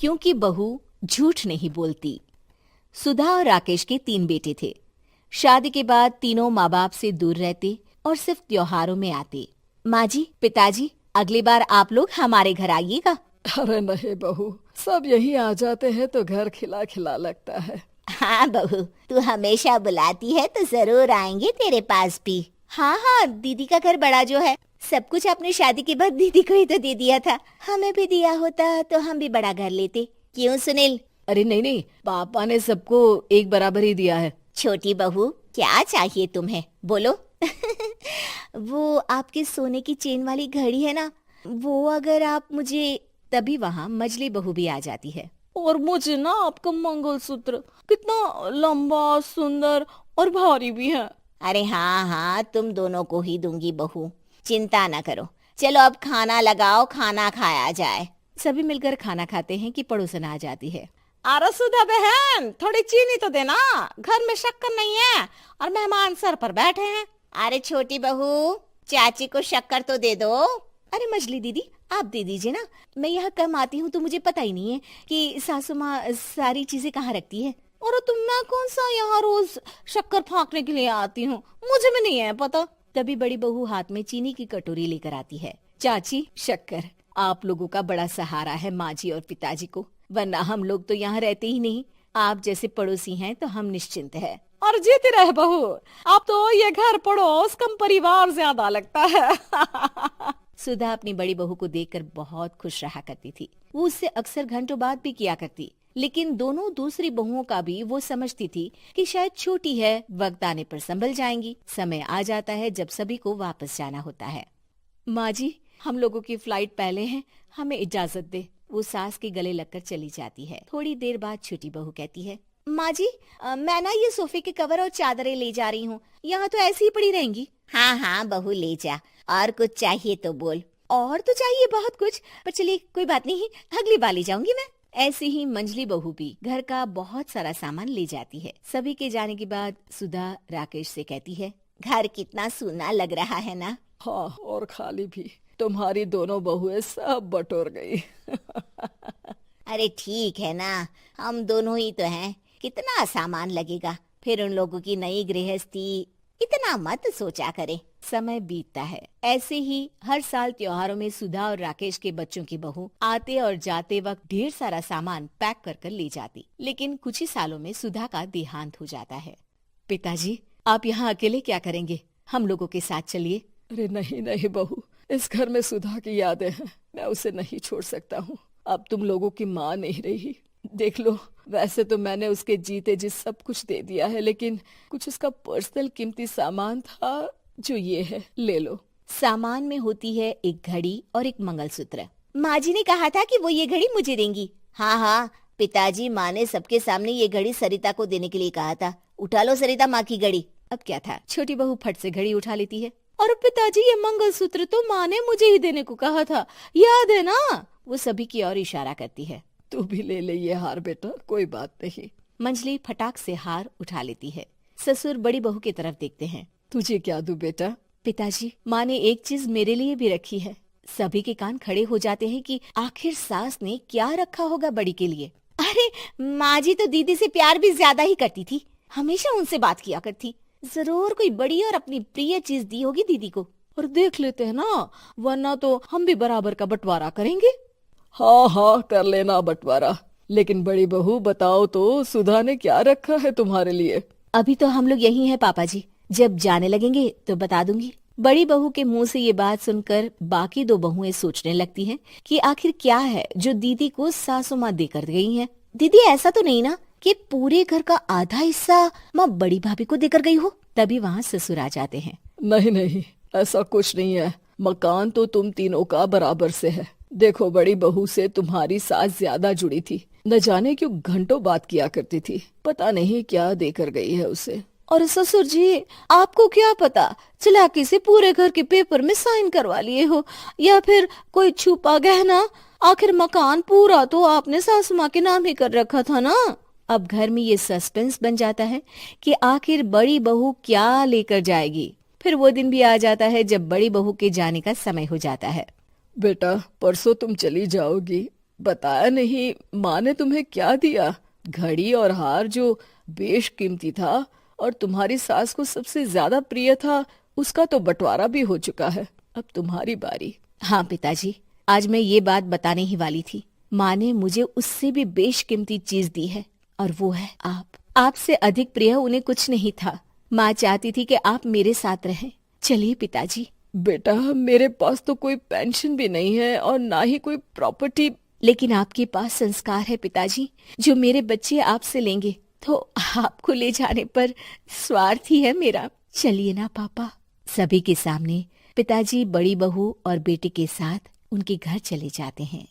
क्योंकि बहू झूठ नहीं बोलती। सुधा और राकेश के 3 बेटे थे। शादी के बाद तीनों माँ बाप से दूर रहते और सिर्फ त्योहारों में आते। माँ जी, पिताजी, अगली बार आप लोग हमारे घर आइएगा। अरे नहीं बहू, सब यही आ जाते हैं तो घर खिला खिला लगता है। हाँ बहू, तू हमेशा बुलाती है तो जरूर आएंगे तेरे पास भी। हाँ हाँ, दीदी का घर बड़ा जो है, सब कुछ आपने शादी के बाद दीदी को ही तो दे दिया था। हमें भी दिया होता तो हम भी बड़ा घर लेते। क्यों सुनील? अरे नहीं नहीं, पापा ने सबको एक बराबर ही दिया है। छोटी बहू, क्या चाहिए तुम्हें, बोलो। वो आपके सोने की चेन वाली घड़ी है ना, वो अगर आप मुझे, तभी वहाँ मजली बहू भी आ जाती है। और मुझे ना आपका मंगलसूत्र कितना लंबा, सुंदर और भारी भी है। अरे हाँ हाँ, तुम दोनों को ही दूंगी बहू, चिंता ना करो। चलो अब खाना लगाओ, खाना खाया जाए। सभी मिलकर खाना खाते हैं कि पड़ोसन आ जाती है। अरे सुधा बहन, थोड़ी चीनी तो देना, घर में शक्कर नहीं है और मेहमान सर पर बैठे हैं। अरे छोटी बहू, चाची को शक्कर तो दे दो। अरे मजली दीदी, आप दे दीजिए ना, मैं यहाँ कम आती हूँ तो मुझे पता ही नहीं है कि सासू माँ सारी चीजें कहाँ रखती है। और तुम, मैं कौन सा यहाँ रोज शक्कर फाँकने के लिए आती हूँ, मुझे भी नहीं है पता। तभी बड़ी बहू हाथ में चीनी की कटोरी लेकर आती है। चाची, शक्कर आप लोगों का बड़ा सहारा है माँ जी और पिताजी को, वरना हम लोग तो यहाँ रहते ही नहीं। आप जैसे पड़ोसी हैं तो हम निश्चिंत है। और जीती रहे बहू, अब तो ये घर पड़ोस कम परिवार ज्यादा लगता है। सुधा अपनी बड़ी बहू को देखकर बहुत खुश रहा करती थी। वो उससे अक्सर घंटों बात भी किया करती, लेकिन दोनों दूसरी बहुओं का भी वो समझती थी कि शायद छोटी है, वक्त आने पर संभल जाएंगी। समय आ जाता है जब सभी को वापस जाना होता है। माँ जी, हम लोगों की फ्लाइट पहले है, हमें इजाजत दे। वो सास के गले लगकर चली जाती है। थोड़ी देर बाद छोटी बहू कहती है, माँ जी, मैं ना ये सोफे के कवर और चादरें ले जा रही हूँ, यहाँ तो ऐसी ही पड़ी रहेंगी। हाँ हाँ बहू, ले जा, और कुछ चाहिए तो बोल। और तो चाहिए बहुत कुछ, पर चलिए कोई बात नहीं, अगली बार ले जाऊंगी मैं। ऐसे ही मंजली बहू भी घर का बहुत सारा सामान ले जाती है। सभी के जाने के बाद सुधा राकेश से कहती है, घर कितना सूना लग रहा है ना। हाँ, और खाली भी। तुम्हारी दोनों बहुएं सब बटोर गई। अरे ठीक है ना, हम दोनों ही तो हैं, कितना सामान लगेगा, फिर उन लोगों की नई गृहस्थी, इतना मत सोचा करे। समय बीतता है। ऐसे ही हर साल त्योहारों में सुधा और राकेश के बच्चों की बहू आते और जाते वक्त ढेर सारा सामान पैक कर कर ले जाती। लेकिन कुछ ही सालों में सुधा का देहांत हो जाता है। पिताजी, आप यहाँ अकेले क्या करेंगे? हम लोगों के साथ चलिए। अरे नहीं नहीं बहू, इस घर में सुधा की यादें हैं, मैं उसे नहीं छोड़ सकता हूँ। अब तुम लोगों की माँ नहीं रही। देख लो, वैसे तो मैंने उसके जीते जी सब कुछ दे दिया है, लेकिन कुछ उसका पर्सनल कीमती सामान था जो ये है, ले लो। सामान में होती है एक घड़ी और एक मंगलसूत्र। माँ जी ने कहा था कि वो ये घड़ी मुझे देंगी। हाँ हाँ, पिताजी, माँ ने सबके सामने ये घड़ी सरिता को देने के लिए कहा था। उठा लो सरिता माँ की घड़ी। अब क्या था, छोटी बहू फट से घड़ी उठा लेती है। और पिताजी, ये मंगलसूत्र तो माँ ने मुझे ही देने को कहा था, याद है ना? वो सभी की ओर इशारा करती है। तू भी ले ले ये हार बेटा, कोई बात नहीं। मंजली फटाक से हार उठा लेती है। ससुर बड़ी बहू की तरफ देखते हैं। तुझे क्या दूं बेटा? पिताजी, माँ ने एक चीज मेरे लिए भी रखी है। सभी के कान खड़े हो जाते हैं कि आखिर सास ने क्या रखा होगा बड़ी के लिए। अरे माँ जी तो दीदी से प्यार भी ज्यादा ही करती थी, हमेशा उनसे बात किया करती। जरूर कोई बड़ी और अपनी प्रिय चीज दी होगी दीदी को। और देख लेते हैं ना, वरना तो हम भी बराबर का बंटवारा करेंगे। हाँ हाँ, कर लेना बंटवारा। लेकिन बड़ी बहू, बताओ तो, सुधा ने क्या रखा है तुम्हारे लिए? अभी तो हम लोग यही हैं पापा जी, जब जाने लगेंगे तो बता दूंगी। बड़ी बहू के मुंह से ये बात सुनकर बाकी दो बहुएं सोचने लगती हैं कि आखिर क्या है जो दीदी को सासू माँ देकर गई हैं। दीदी, ऐसा तो नहीं ना कि पूरे घर का आधा हिस्सा माँ बड़ी भाभी को देकर गई हो? तभी वहाँ ससुर आ जाते हैं। नहीं नहीं, ऐसा कुछ नहीं है। मकान तो तुम तीनों का बराबर से है। देखो, बड़ी बहू से तुम्हारी सास ज्यादा जुड़ी थी, न जाने क्यों घंटों बात किया करती थी। पता नहीं क्या देकर गई है उसे। और ससुर जी, आपको क्या पता, चालाकी से पूरे घर के पेपर में साइन करवा लिए हो, या फिर कोई छुपा गहना। आखिर मकान पूरा तो आपने सासू माँ के नाम ही कर रखा था ना। अब घर में ये सस्पेंस बन जाता है कि आखिर बड़ी बहू क्या लेकर जाएगी। फिर वो दिन भी आ जाता है जब बड़ी बहू के जाने का समय हो जाता है। बेटा, परसों तुम चली जाओगी, बताया नहीं, माँ ने तुम्हें क्या दिया? घड़ी और हार जो बेशकीमती था और तुम्हारी सास को सबसे ज्यादा प्रिय था, उसका तो बंटवारा भी हो चुका है। अब तुम्हारी बारी। हाँ पिताजी, आज मैं ये बात बताने ही वाली थी। माँ ने मुझे उससे भी बेशकीमती चीज दी है और वो है आप। आपसे अधिक प्रिय उन्हें कुछ नहीं था। माँ चाहती थी कि आप मेरे साथ रहें। चलिए पिताजी। बेटा, मेरे पास तो कोई पेंशन भी नहीं है और ना ही कोई प्रॉपर्टी। लेकिन आपके पास संस्कार है पिताजी, जो मेरे बच्चे आपसे लेंगे, तो आपको ले जाने पर स्वार्थ ही है मेरा। चलिए ना पापा। सभी के सामने पिताजी बड़ी बहू और बेटे के साथ उनके घर चले जाते हैं।